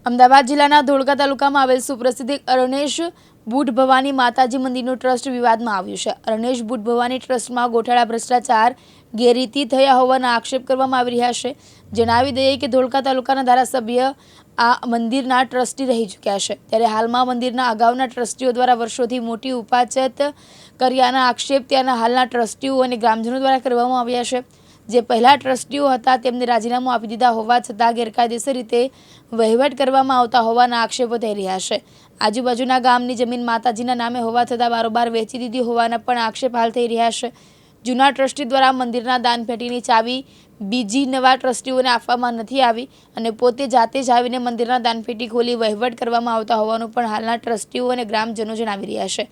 અમદાવાદ જિલ્લાના ધોળકા તાલુકામાં આવેલ સુપ્રસિદ્ધ અરણેશ બુટ ભવાની માતાજી મંદિરનું ટ્રસ્ટ વિવાદમાં આવ્યું છે। અરણેશ બુટ ભવાની ટ્રસ્ટમાં ગોઠાળા ભ્રષ્ટાચાર ગેરરીતિ થયા હોવાના આક્ષેપ કરવામાં આવી રહ્યા છે। જણાવી દઈએ કે ધોળકા તાલુકાના ધારાસભ્ય આ મંદિરના ટ્રસ્ટી રહી ચૂક્યા છે, ત્યારે હાલમાં મંદિરના અગાઉના ટ્રસ્ટીઓ દ્વારા વર્ષોથી મોટી ઉપાચત કર્યાના આક્ષેપ ત્યાંના હાલના ટ્રસ્ટીઓ અને ગ્રામજનો દ્વારા કરવામાં આવ્યા છે। જે પહેલા ટ્રસ્ટીઓ હતા તેમને રાજીનામું આપી દીધા હોવા છતાં ગેરકાયદેસર રીતે વહીવટ કરવામાં આવતા હોવાના આક્ષેપો થઈ રહ્યા છે। આજુબાજુના ગામની જમીન માતાજીના નામે હોવા છતાં બારોબાર વેચી દીધી હોવાના પણ આક્ષેપ હાલ થઈ રહ્યા છે। જૂના ટ્રસ્ટી દ્વારા મંદિરના દાનપેટીની ચાવી બીજી નવા ટ્રસ્ટીઓને આપવામાં નથી આવી અને પોતે જાતે જ આવીને મંદિરના દાનપેટી ખોલી વહીવટ કરવામાં આવતા હોવાનું પણ હાલના ટ્રસ્ટીઓ અને ગ્રામજનો જણાવી રહ્યા છે।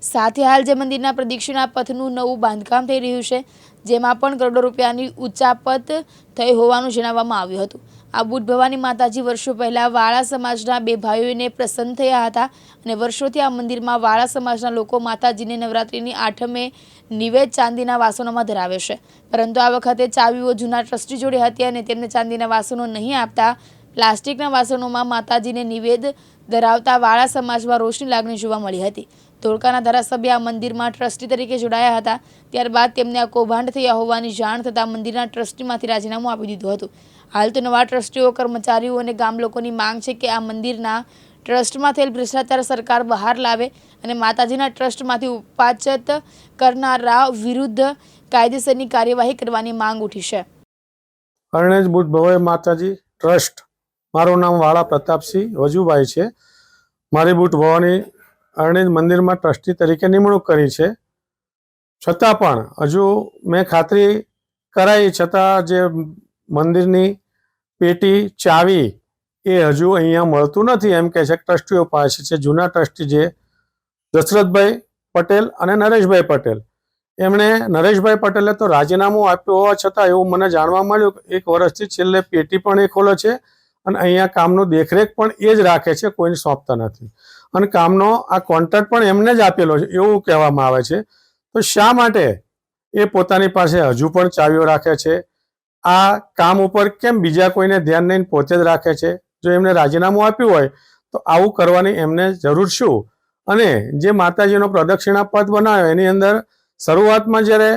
સાથે હાલ જે મંદિરના પ્રદક્ષિણા પથનું નવું બાંધકામ થઈ રહ્યું છે, જેમાં પણ કરોડો રૂપિયાની ઉચાપત થઈ હોવાનું જણાવવામાં આવ્યું હતું। આ બુટ ભવાની માતાજી વર્ષો પહેલા વાળા સમાજના બે ભાઈઓને પ્રસન્ન થયા હતા અને વર્ષોથી આ મંદિરમાં વાળા સમાજના લોકો માતાજીને નવરાત્રિની આઠમે નિવેદ ચાંદીના વાસણોમાં ધરાવે છે, પરંતુ આ વખતે ચાવીઓ જૂના ટ્રસ્ટી જોડે હતી અને તેમને ચાંદીના વાસણો નહીં આપતા પ્લાસ્ટિકના વાસણોમાં માતાજીને નિવેદ ધરાવતા વાળા સમાજમાં રોષની લાગણી જોવા મળી હતી। ધોળકાના ધારાસભ્ય આ મંદિરમાં ટ્રસ્ટી તરીકે જોડાયા હતા, ત્યારબાદ તેમને આ કૌભાંડ થયા હોવાની જાણ થતાં મંદિરના ટ્રસ્ટીમાંથી રાજીનામું આપી દીધું હતું। હાલ તો નવા ટ્રસ્ટીઓ, કર્મચારીઓ અને ગામ લોકોની માંગ છે કે આ મંદિરના ટ્રસ્ટમાં થયેલ ભ્રષ્ટાચાર સરકાર બહાર લાવે અને માતાજીના ટ્રસ્ટમાંથી ઉપાચત કરનારા વિરુદ્ધ કાયદેસરની કાર્યવાહી કરવાની માંગ ઉઠી છે। અરણેશ બુટ ભવાની માતાજી ટ્રસ્ટ, મારું નામ વાળા પ્રતાપસિંહ વજુભાઈ છે। મારી બુટ ભવાની અરણેજ મંદિરમાં ટ્રસ્ટી તરીકે નિમણૂક કરી છે, છતાં પણ હજુ મેં ખાતરી કરાઈ છતાં જે મંદિરની પેટી ચાવી એ હજુ અહીંયા મળતું નથી એમ કહે છે ટ્રસ્ટીઓ પાસે છે। જૂના ટ્રસ્ટી જે દશરથભાઈ પટેલ અને નરેશભાઈ પટેલ, એમણે નરેશભાઈ પટેલે તો રાજીનામું આપ્યું હોવા છતાં એવું મને જાણવા મળ્યું કે 1 વર્ષથી છેલ્લે પેટી પણ એ ખોલે છે અને અહીંયા કામનું દેખરેખ પણ એ જ રાખે છે, કોઈને સોંપતા નથી અને કામનો આ કોન્ટ્રાક્ટ પણ એમને જ આપેલો છે એવું કહેવામાં આવે છે। તો શા માટે એ પોતાની પાસે હજુ પણ ચાવીઓ રાખે છે? આ કામ ઉપર કેમ બીજા કોઈને ધ્યાન નહીં, પોતે જ રાખે છે? જો એમને રાજીનામું આપ્યું હોય તો આવું કરવાની એમને જરૂર શું? અને જે માતાજીનો પ્રદક્ષિણા પથ બનાવ્યો એની અંદર શરૂઆતમાં જ્યારે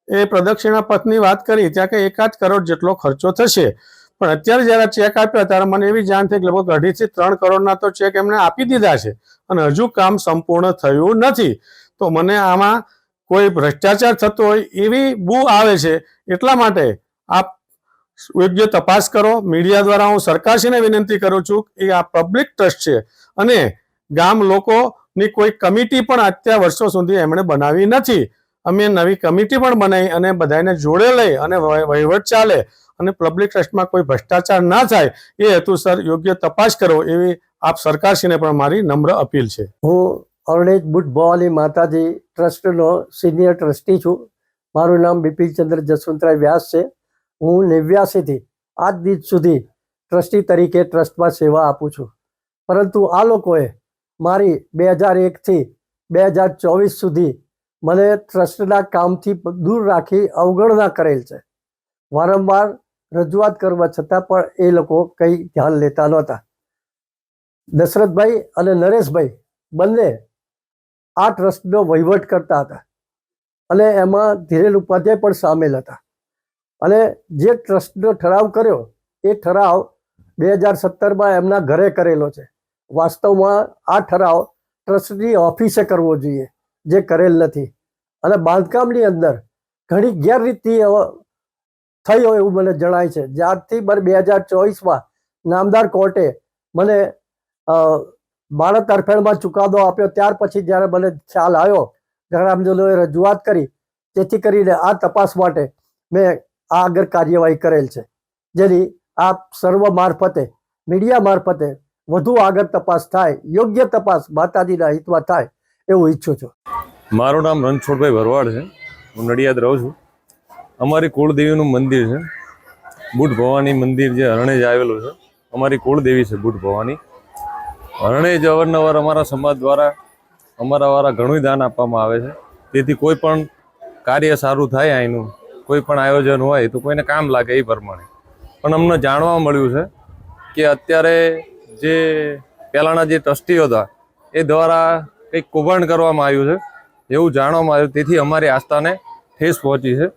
એ પ્રદક્ષિણા પથની વાત કરી ત્યાં કે 1.5 કરોડ જેટલો ખર્ચો થશે, પણ અત્યારે જ્યારે ચેક આપ્યો ત્યારે મને એવી જાણ થઈ કે લગભગ 2.5 થી 3 કરોડના તો ચેક એમણે આપી દીધા છે અને હજુ કામ સંપૂર્ણ થયું નથી। તો મને આમાં કોઈ ભ્રષ્ટાચાર થતો હોય એવી બૂ આવે છે, એટલા માટે આપ યોગ્ય તપાસ કરો। મીડિયા દ્વારા હું સરકારશ્રીને વિનંતી કરું છું કે આ પબ્લિક ટ્રસ્ટ છે અને ગામ લોકોની કોઈ કમિટી પણ અત્યાર વર્ષો સુધી એમણે બનાવી નથી। અમે નવી કમિટી પણ બનાવી અને બધાને જોડે લઈ અને વહીવટ ચાલે અને પબ્લિક ટ્રસ્ટમાં કોઈ ભ્રષ્ટાચાર ના થાય એ હેતુસર યોગ્ય તપાસ કરો એવી આપ સરકારશ્રીને પણ મારી નમ્ર અપીલ છે। હું અરણેજ બુટ ભવાની માતાજી ટ્રસ્ટનો સિનિયર ટ્રસ્ટી છું। મારું નામ બિપિનચંદ્ર જસવંતરાય વ્યાસ છે। હું 89થી આજ દિવસ સુધી ટ્રસ્ટી તરીકે ટ્રસ્ટમાં સેવા આપું છું, પરંતુ આ લોકોએ મારી 2001થી 2024 સુધી મને ટ્રસ્ટના કામથી દૂર રાખી અવગણના કરેલ છે। વારંવાર રજૂઆત કરવા છતાં પણ એ લોકો કંઈ ધ્યાન લેતા નહોતા। દશરથભાઈ અને નરેશભાઈ બંને આ ટ્રસ્ટનો વહીવટ કરતા હતા અને એમાં ધીરેન ઉપાધ્યાય પણ સામેલ હતા અને જે ટ્રસ્ટનો ઠરાવ કર્યો એ ઠરાવ 2017માં એમના ઘરે કરેલો છે। વાસ્તવમાં આ ઠરાવ ટ્રસ્ટની ઓફિસે કરવો જોઈએ, જે કરેલ નથી અને બાંધકામની અંદર ઘણી ગેરરીતિ થઈ હોય એવું મને જણાય છે। જ્યારથી મને 2024માં નામદાર કોર્ટે મને બાળક તરફેણમાં ચુકાદો આપ્યો ત્યાર પછી જ્યારે મને ખ્યાલ આવ્યો, ગ્રામજનોએ રજૂઆત કરી, જેથી કરીને આ તપાસ માટે મેં આ આગળ કાર્યવાહી કરેલ છે, જેની આપ સર્વ મારફતે, મીડિયા મારફતે વધુ આગળ તપાસ થાય, યોગ્ય તપાસ માતાજીના હિતમાં થાય એવું ઈચ્છું છું। મારું નામ રણછોડભાઈ ભરવાડ છે, હું નડિયાદ રહું છું। અમારી કુળદેવીનું મંદિર છે બુટ ભવાની મંદિર, જે અરણેજ આવેલું છે। અમારી કુળદેવી છે બુટ ભવાની। અરણેજ અવારનવાર અમારા સમાજ દ્વારા અમારા ઘણું દાન આપવામાં આવે છે, તેથી કોઈ પણ કાર્ય સારું થાય, અહીંનું કોઈ પણ આયોજન હોય તો કોઈને કામ લાગે એ પ્રમાણે। પણ અમને જાણવા મળ્યું છે કે અત્યારે જે પહેલાંના જે ટ્રસ્ટીઓ હતા એ દ્વારા કંઈક કૌભાંડ કરવામાં આવ્યું છે એવું જાણવામાં આવ્યું, તેથી અમારી આસ્થાને ઠેસ પહોંચી છે.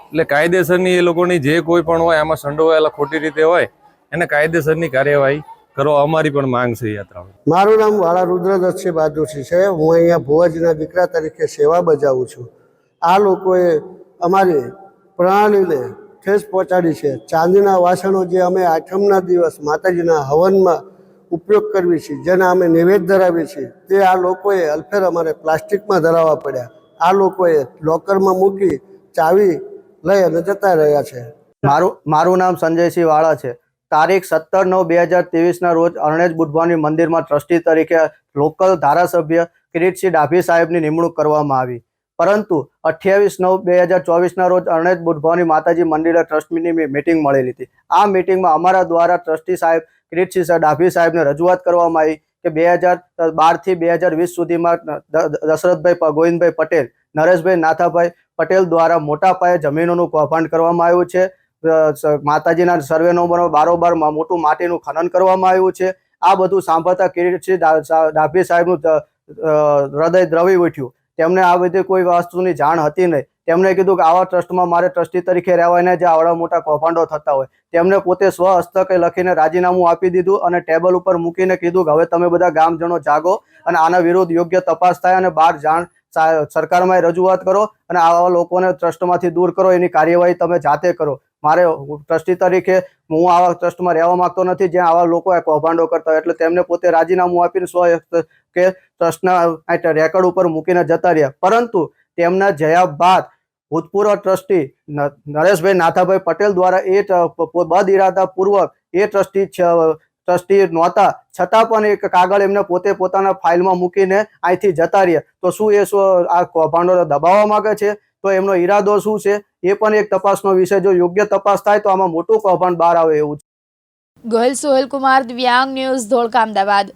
એટલે કાયદેસરની એ લોકોની જે કોઈ પણ હોય આમાં સંડોવાયેલા ખોટી રીતે હોય એને કાયદેસરની કાર્યવાહી કરવા અમારી પણ માંગ છે યાત્રામાં. મારું નામ વાળા રુદ્રદત્તસિંહ બહાદુરસિંહ છે. હું અહીંયા ભુવાજીના દીકરા તરીકે સેવા બજાવું છું. આ લોકોએ અમારી પ્રણાલીને ઠેસ પહોંચાડી છે. ચાંદીના વાસણો જે અમે આઠમના દિવસ માતાજીના હવનમાં ઉપયોગ કરવી છીએ, જેના અમે નૈવેદ્ય ધરાવીએ છીએ, તે આ લોકોએ અલ્ફેર અમારે પ્લાસ્ટિકમાં ધરાવવા પડ્યા. આ લોકોએ લોકરમાં મૂકી ચાવી લઈ અને જતા રહ્યા છે. મારું નામ સંજયસિંહ વાળા છે. તારીખ 17/9/2023 રોજ અરણેજ બુટભવાની મંદિરમાં ટ્રસ્ટી તરીકે લોકલ ધારાસભ્ય કિરીટસિંહ ડાભી સાહેબની નિમણૂક કરવામાં આવી. પરંતુ 28/9/2024 રોજ અરણેજ બુટભવાની માતાજી મંદિરે ટ્રસ્ટની મીટિંગ મળેલી હતી. આ મીટિંગમાં અમારા દ્વારા ટ્રસ્ટી સાહેબ કિરીટસિંહ ડાભી સાહેબને રજૂઆત કરવામાં આવી કે 2012 થી 2020 સુધીમાં દશરથભાઈ ગોવિંદભાઈ પટેલ, નરેશભાઈ નાથાભાઈ પટેલ દ્વારા મોટા પાયે જમીનોનું કૌભાંડ કરવામાં આવ્યું છે. માતાજીના સર્વે નંબરમાં બારોબાર મોટું માટીનું ખનન કરવામાં આવ્યું છે. આ બધું સાંભળતા કિરીટસિંહ ડાભી સાહેબનું હૃદય દ્રવી ઉઠ્યું. તેમને આ બધી કોઈ વસ્તુની જાણ હતી નહીં. તેમણે કીધું કે આવા ટ્રસ્ટમાં મારે ટ્રસ્ટી તરીકે રહેવાને જે આવડા મોટા કૌભાંડો થતા હોય. તેમણે પોતે સ્વ હસ્તકે લખીને રાજીનામું આપી દીધું અને ટેબલ ઉપર મૂકીને કીધું કે હવે તમે બધા ગામજનો જાગો અને આના વિરુદ્ધ યોગ્ય તપાસ થાય અને બહાર જાણ સરકારમાં રજૂઆત કરો અને આવા લોકોને ટ્રસ્ટમાંથી દૂર કરો. એની કાર્યવાહી તમે જાતે કરો. મારે ટ્રસ્ટી તરીકે હું આવા ટ્રસ્ટમાં રહેવા માંગતો નથી જ્યાં આવા લોકો કૌભાંડો કરતા હોય. એટલે તેમને પોતે રાજીનામું આપીને કે ટ્રસ્ટના રેકર્ડ ઉપર મૂકીને જતા રહ્યા. પરંતુ તેમના જયા બાદ ભૂતપૂર્વ ટ્રસ્ટી નરેશભાઈ નાથાભાઈ પટેલ દ્વારા એ બદઇરાદાપૂર્વક એ ટ્રસ્ટી નહોતા છતાં પણ એક કાગળ એમને પોતે પોતાના ફાઇલમાં મૂકીને અહીંથી જતા રહ્યા. તો શું એ આ કૌભાંડો દબાવવા માંગે છે? તો એમનો ઈરાદો શું છે એ પણ એક તપાસનો વિષય. જો યોગ્ય તપાસ થાય તો આમાં મોટું કૌભાંડ બહાર આવે એવું છે. ગોહિલ સોહેલ કુમાર, દિવ્યાંગ ન્યૂઝ, ધોળકા, અમદાવાદ.